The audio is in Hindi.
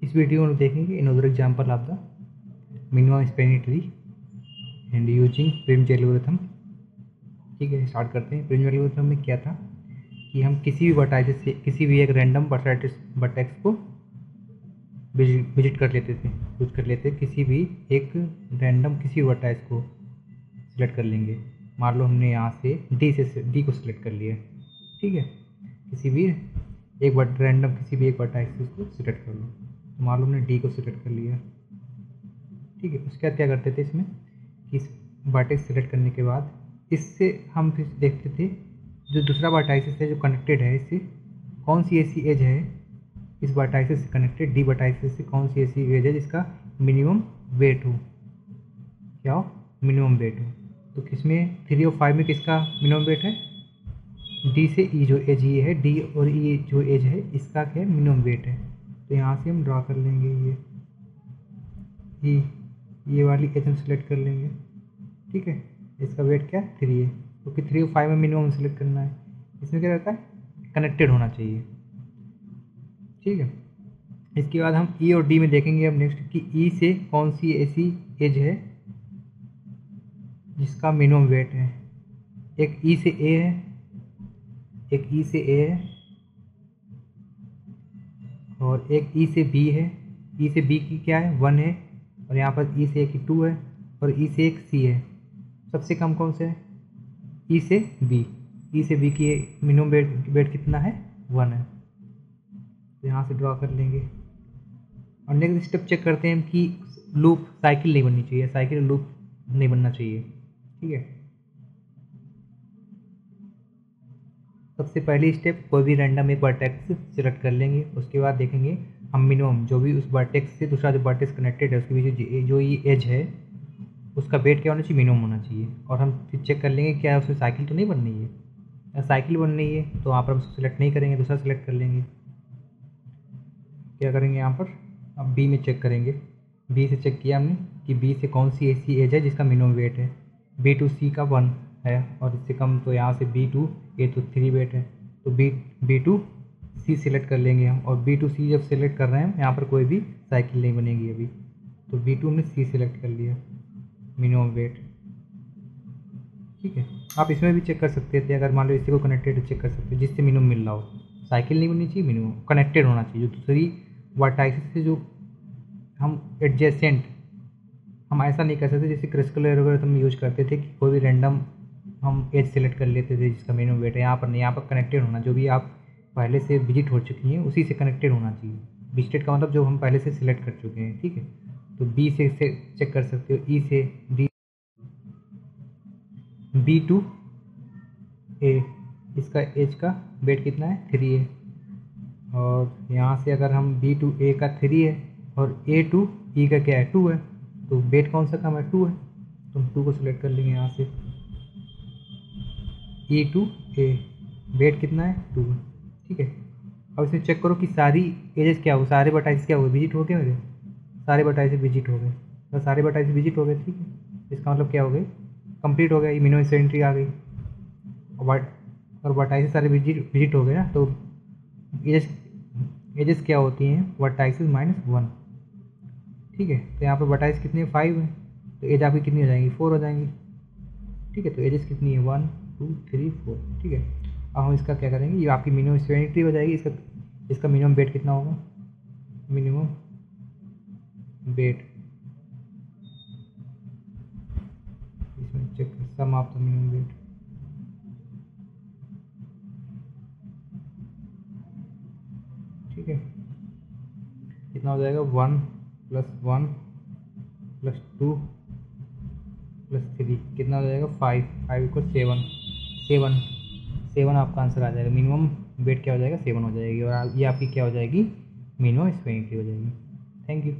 इस वीडियो में देखेंगे another example of the minimum spanning tree and using Prim's algorithm. ठीक है, स्टार्ट करते हैं। प्रिमस एल्गोरिथम में क्या था कि हम किसी भी वर्टाइसेस से किसी भी एक रैंडम वर्टेक्स को विजिट कर लेते थे, यूज कर लेते, किसी भी एक रैंडम किसी वर्टाइस को सिलेक्ट कर लेंगे। मान लो हमने यहाँ से डी को सिलेक्ट कर लिया। ठीक है, किसी भी एक रैंडम किसी भी एक वर्टाइस को सिलेक्ट कर लो। तो मान लो हमने डी को सिलेक्ट कर लिया। ठीक है, उसके बाद क्या करते थे इसमें कि इस वर्टेक्स सिलेक्ट करने के बाद इससे हम फिर देखते थे जो दूसरा वर्टाइसिस है जो कनेक्टेड है, इससे कौन सी ऐसी एज है इस वर्टाइसिस से कनेक्टेड डी वर्टाइसिस से, कौन सी ऐसी एज है जिसका मिनिमम वेट हो, क्या हो, मिनिमम वेट हो। तो किसमें 3 और 5 में किसका मिनिमम वेट है, डी से ई जो एज ये है, डी और ई जो एज है इसका क्या है, मिनिमम वेट है। तो यहाँ से हम ड्रा कर लेंगे ये वाली एज हम सिलेक्ट कर लेंगे। ठीक है, इसका वेट क्या है, 3 है, क्योंकि 3 और 5 में मिनिमम सिलेक्ट करना है। इसमें क्या रहता है, कनेक्टेड होना चाहिए। ठीक है, इसके बाद हम ई और डी में देखेंगे अब नेक्स्ट कि ई से कौन सी ऐसी एज है जिसका मिनिमम वेट है। एक ई से ए है, एक ई से ए है और एक ई से बी है। ई से बी की क्या है, 1 है, और यहाँ पर ई से ए की 2 है, और ई से एक सी है। सबसे कम कौन से है, ई से बी। ई से बी की मिनिमम वेट कितना है, 1 है। तो यहाँ से ड्रॉ कर लेंगे और नेक्स्ट स्टेप चेक करते हैं कि लूप साइकिल नहीं बननी चाहिए, साइकिल लूप नहीं बनना चाहिए। ठीक है, सबसे पहली स्टेप कोई भी रैंडम एक वर्टेक्स सिलेक्ट कर लेंगे। उसके बाद देखेंगे हम मिनिमम जो भी उस वर्टेक्स से दूसरा जो वर्टेक्स कनेक्टेड है उसके बीच जो ये एज है उसका वेट क्या होना चाहिए, मिनिमम होना चाहिए। और हम फिर चेक कर लेंगे क्या उसमें साइकिल तो नहीं बन रही है। अगर साइकिल बन रही है तो वहाँ पर हम सिलेक्ट नहीं करेंगे, दूसरा सिलेक्ट कर लेंगे। क्या करेंगे यहाँ पर, अब बी में चेक करेंगे। बी से चेक किया हमने कि बी से कौन सी ऐसी एज है जिसका मिनिमम वेट है। बी टू सी का 1 है और इससे कम, तो यहाँ से बी टू ए तो 3 वेट है, तो बी टू सी सिलेक्ट कर लेंगे हम। और बी टू सी जब सिलेक्ट कर रहे हैं यहाँ पर कोई भी साइकिल नहीं बनेगी अभी, तो बी टू हमने सी सिलेक्ट कर लिया, मिनिमम वेट। ठीक है, आप इसमें भी चेक कर सकते थे, अगर मान लो इसी को कनेक्टेड चेक कर सकते हैं जिससे मिनिमम मिल रहा हो। साइकिल नहीं बननी चाहिए, मिनिमम कनेक्टेड होना चाहिए। जो दूसरी वर्टाइसिस से जो हम एडजेसेंट, हम ऐसा नहीं कर सकते जैसे क्रिस्टल एल्गोरिथम यूज करते थे कि कोई भी रैंडम हम एज सेलेक्ट कर लेते थे जिसका मिनिमम वेट है। यहाँ पर नहीं, यहाँ पर कनेक्टेड होना, जो भी आप पहले से विजिट हो चुकी हैं उसी से कनेक्टेड होना चाहिए। विजिटेड का मतलब जो हम पहले से सिलेक्ट कर चुके हैं। ठीक है, तो बी से चेक कर सकते हो, ई से डी, बी टू ए, इसका एज का वेट कितना है, 3 है। और यहाँ से अगर हम बी टू ए का 3 है और ए टू ई का क्या है, 2 है, तो वेट कौन सा कम है, 2 है, तो हम 2 को सिलेक्ट कर लेंगे यहाँ से। ई टू ए वेट कितना है, 2 है। ठीक है, अब इसमें चेक करो कि सारी एजेस क्या हो, सारे वर्टाइसेस क्या हो गए, विजिट हो गए मेरे, सारे वर्टाइसेस विजिट हो गए, तो सारे वर्टाइसेस विजिट हो गए। ठीक है, इसका मतलब क्या हो गई, कंप्लीट हो गया, ये मिनिमम एंट्री आ गई। और वर्टाइसेस सारे विजिट हो गए ना, तो एजेस क्या होती हैं, वर्टाइसेस -1। ठीक है, तो यहाँ पर वर्टाइस कितनी है, 5 है, तो एज आपकी कितनी हो जाएंगी, 4 हो जाएंगी। ठीक है, तो एजेस कितनी है, 1 2 3 4। ठीक है, अब हम इसका क्या करेंगे, ये आपकी मिनिमम स्पैनिंग हो जाएगी। इसका मिनिमम वेट कितना होगा, मिनिमम वेट, इसमें check sum of the minimum weight. ठीक है, कितना हो जाएगा, 1 + 1 + 2 + 3 कितना हो जाएगा, 5 5 = 7 आपका आंसर आ जाएगा। मिनिमम वेट क्या हो जाएगा, 7 हो जाएगी, और ये आपकी क्या हो जाएगी, मिनिमम स्पैनिंग हो जाएगी। Thank you.